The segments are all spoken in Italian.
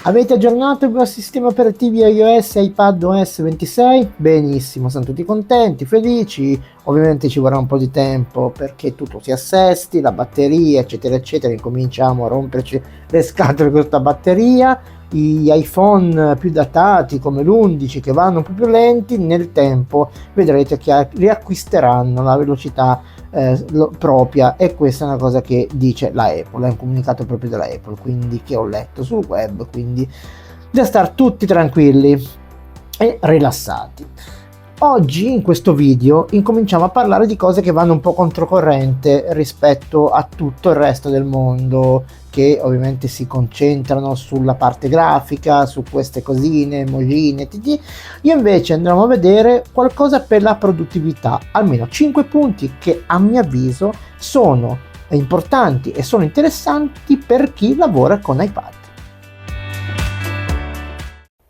Avete aggiornato i vostri sistemi operativi iOS e iPadOS 26? Benissimo, sono tutti contenti, felici. Ovviamente ci vorrà un po' di tempo perché tutto si assesti, la batteria, eccetera, eccetera. Incominciamo a romperci le scatole con questa batteria. Gli iPhone più datati come l'11 che vanno un po' più lenti, nel tempo vedrete che riacquisteranno la velocità propria, e questa è una cosa che dice la Apple, è un comunicato proprio della Apple, quindi che ho letto sul web, quindi da star tutti tranquilli e rilassati. Oggi in questo video incominciamo a parlare di cose che vanno un po' controcorrente rispetto a tutto il resto del mondo, che ovviamente si concentrano sulla parte grafica, su queste cosine, emojine, io invece andremo a vedere qualcosa per la produttività, almeno 5 punti che a mio avviso sono importanti e sono interessanti per chi lavora con iPad.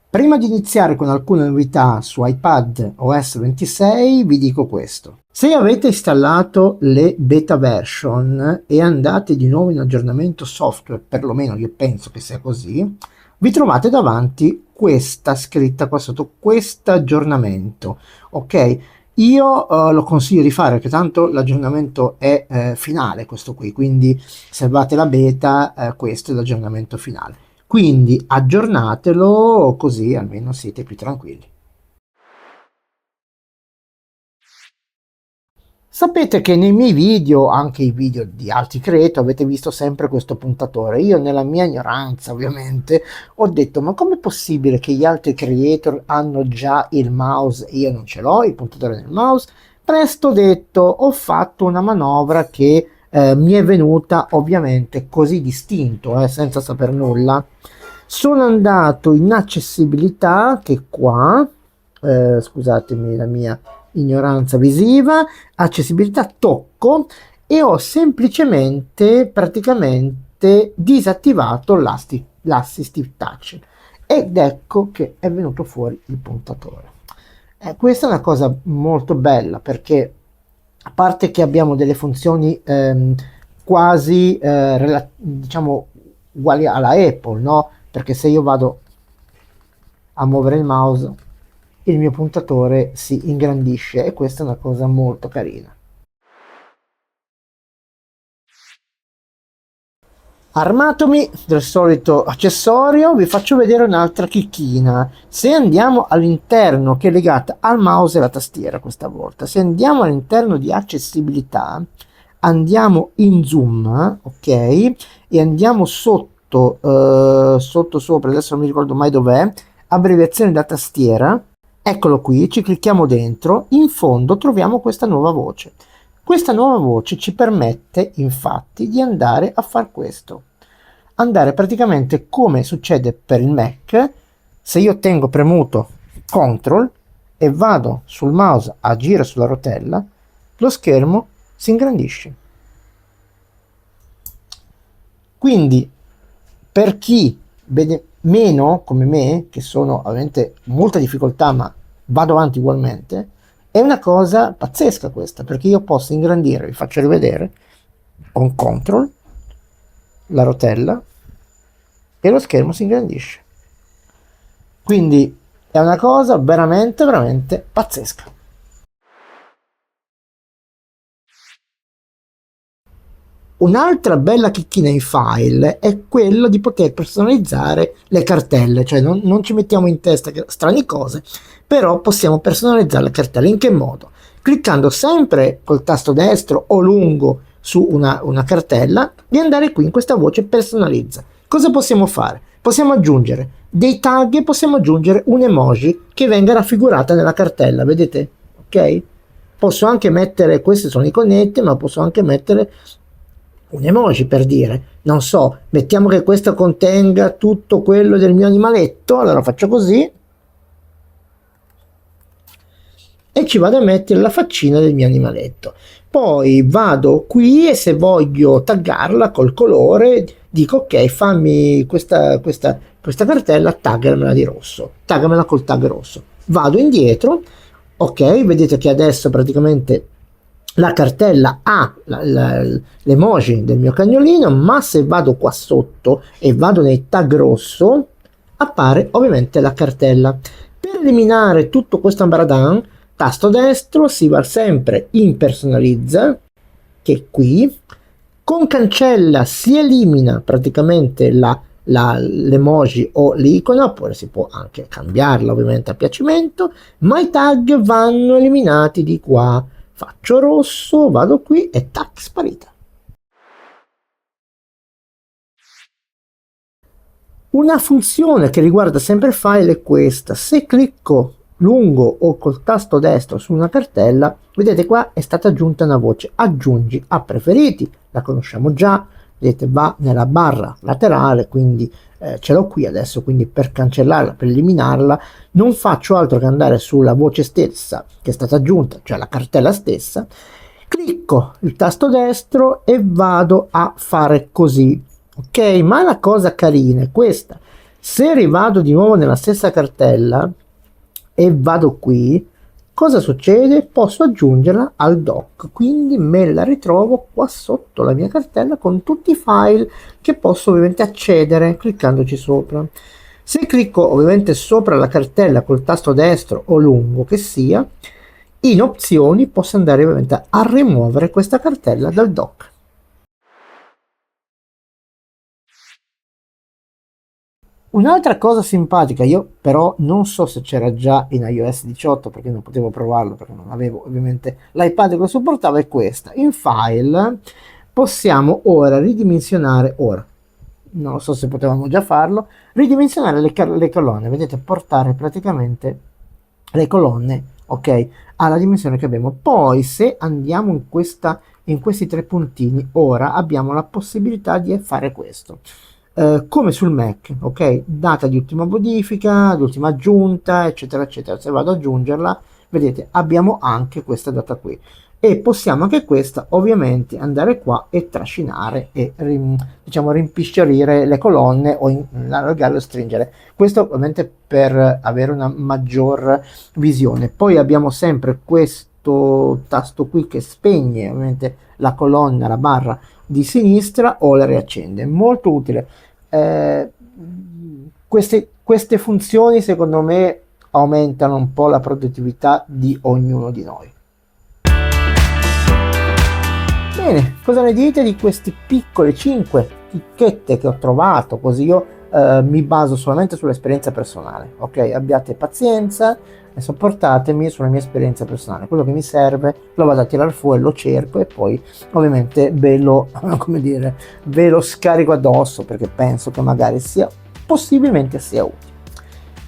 Prima di iniziare con alcune novità su iPad OS 26 vi dico questo. Se avete installato le beta version e andate di nuovo in aggiornamento software, perlomeno io penso che sia così, vi trovate davanti questa scritta qua sotto, questo aggiornamento, ok? Io lo consiglio di fare perché tanto l'aggiornamento è finale questo qui, quindi salvate la beta, questo è l'aggiornamento finale. Quindi aggiornatelo così almeno siete più tranquilli. Sapete che nei miei video, anche i video di altri creator, avete visto sempre questo puntatore. Io nella mia ignoranza ovviamente ho detto ma com'è possibile che gli altri creator hanno già il mouse e io non ce l'ho, il puntatore del mouse? Presto detto, ho fatto una manovra che mi è venuta ovviamente così distinto, senza saper nulla. Sono andato in accessibilità, che qua, scusatemi la mia ignoranza visiva, accessibilità tocco, e ho semplicemente praticamente disattivato l'assistive touch, ed ecco che è venuto fuori il puntatore. Questa è una cosa molto bella perché, a parte che abbiamo delle funzioni quasi diciamo uguali alla Apple, no? Perché se io vado a muovere il mouse il mio puntatore si ingrandisce, e questa è una cosa molto carina. Armatomi del solito accessorio, vi faccio vedere un'altra chicchina. Se andiamo all'interno, che è legata al mouse e alla tastiera questa volta, se andiamo all'interno di accessibilità, andiamo in zoom, ok, e andiamo sotto sopra, adesso non mi ricordo mai dov'è, abbreviazione da tastiera, eccolo qui, ci clicchiamo dentro, in fondo troviamo questa nuova voce. Questa nuova voce ci permette infatti di andare a fare questo, andare praticamente come succede per il Mac. Se io tengo premuto CTRL e vado sul mouse a agire sulla rotella, lo schermo si ingrandisce. Quindi per chi vede meno come me, che sono ovviamente molta difficoltà ma vado avanti ugualmente, è una cosa pazzesca questa, perché io posso ingrandire, vi faccio rivedere, con CTRL la rotella e lo schermo si ingrandisce. Quindi è una cosa veramente veramente pazzesca. Un'altra bella chicchina in file è quello di poter personalizzare le cartelle, cioè non ci mettiamo in testa strane cose, però possiamo personalizzare le cartelle. In che modo? Cliccando sempre col tasto destro o lungo su una cartella e andare qui in questa voce personalizza. Cosa possiamo fare? Possiamo aggiungere dei tag e possiamo aggiungere un emoji che venga raffigurata nella cartella, vedete? Ok? Posso anche mettere, queste sono iconette, ma posso anche mettere un emoji, per dire, non so, mettiamo che questo contenga tutto quello del mio animaletto, allora faccio così e ci vado a mettere la faccina del mio animaletto. Poi vado qui e se voglio taggarla col colore dico ok, fammi questa cartella, taggamela di rosso, taggamela col tag rosso. Vado indietro, ok, vedete che adesso praticamente la cartella ha l'emoji del mio cagnolino, ma se vado qua sotto e vado nei tag rosso, appare ovviamente la cartella. Per eliminare tutto questo ambaradan, tasto destro, si va sempre in personalizza, che è qui, con cancella si elimina praticamente l'emoji o l'icona, oppure si può anche cambiarla ovviamente a piacimento, ma i tag vanno eliminati di qua. Faccio rosso, vado qui e tac, sparita. Una funzione che riguarda sempre il file è questa: se clicco lungo o col tasto destro su una cartella, vedete qua è stata aggiunta una voce aggiungi a preferiti, la conosciamo già, vedete va nella barra laterale, quindi ce l'ho qui adesso, quindi per cancellarla, per eliminarla, non faccio altro che andare sulla voce stessa che è stata aggiunta, cioè la cartella stessa, clicco il tasto destro e vado a fare così. Ok, ma la cosa carina è questa: se rivado di nuovo nella stessa cartella e vado qui, cosa succede? Posso aggiungerla al doc, quindi me la ritrovo qua sotto la mia cartella con tutti i file che posso ovviamente accedere cliccandoci sopra. Se clicco ovviamente sopra la cartella col tasto destro o lungo che sia, in opzioni posso andare ovviamente a rimuovere questa cartella dal doc. Un'altra cosa simpatica, io però non so se c'era già in iOS 18 perché non potevo provarlo, perché non avevo ovviamente l'iPad che lo supportava, è questa. In File possiamo ora ridimensionare, non lo so se potevamo già farlo, ridimensionare le colonne, vedete, portare praticamente le colonne, ok, alla dimensione che abbiamo. Poi se andiamo in questi tre puntini, ora abbiamo la possibilità di fare questo. Come sul Mac, ok? Data di ultima modifica, di ultima aggiunta, eccetera, eccetera. Se vado ad aggiungerla, vedete, abbiamo anche questa data qui. E possiamo anche questa, ovviamente, andare qua e trascinare e diciamo rimpisciorire le colonne o allargare o stringere. Questo ovviamente per avere una maggior visione. Poi abbiamo sempre questo tasto qui che spegne ovviamente la colonna, la barra di sinistra o la riaccende. Molto utile. Queste funzioni secondo me aumentano un po' la produttività di ognuno di noi. Bene, cosa ne dite di queste piccole 5 chicchette che ho trovato? Così io mi baso solamente sull'esperienza personale, ok? Abbiate pazienza e sopportatemi sulla mia esperienza personale. Quello che mi serve lo vado a tirare fuori, lo cerco e poi ovviamente ve lo, come dire, ve lo scarico addosso, perché penso che magari possibilmente sia utile.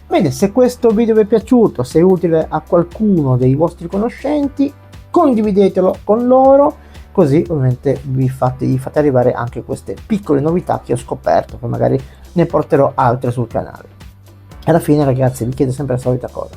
Bene, se questo video vi è piaciuto, se è utile a qualcuno dei vostri conoscenti, condividetelo con loro, così ovviamente gli fate arrivare anche queste piccole novità che ho scoperto, che magari ne porterò altre sul canale. Alla fine, ragazzi, vi chiedo sempre la solita cosa: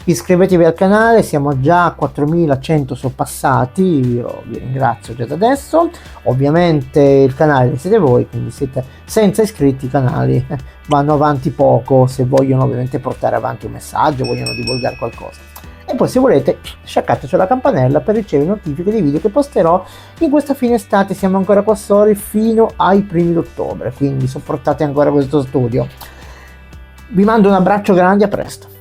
iscrivetevi al canale, siamo già a 4100 sorpassati, io vi ringrazio già da adesso. Ovviamente il canale siete voi, quindi siete senza iscritti, i canali vanno avanti poco se vogliono ovviamente portare avanti un messaggio, vogliono divulgare qualcosa. E poi se volete sciaccate sulla campanella per ricevere notifiche dei video che posterò in questa fine estate. Siamo ancora qua soli fino ai primi d'ottobre, quindi sopportate ancora questo studio. Vi mando un abbraccio grande, a presto.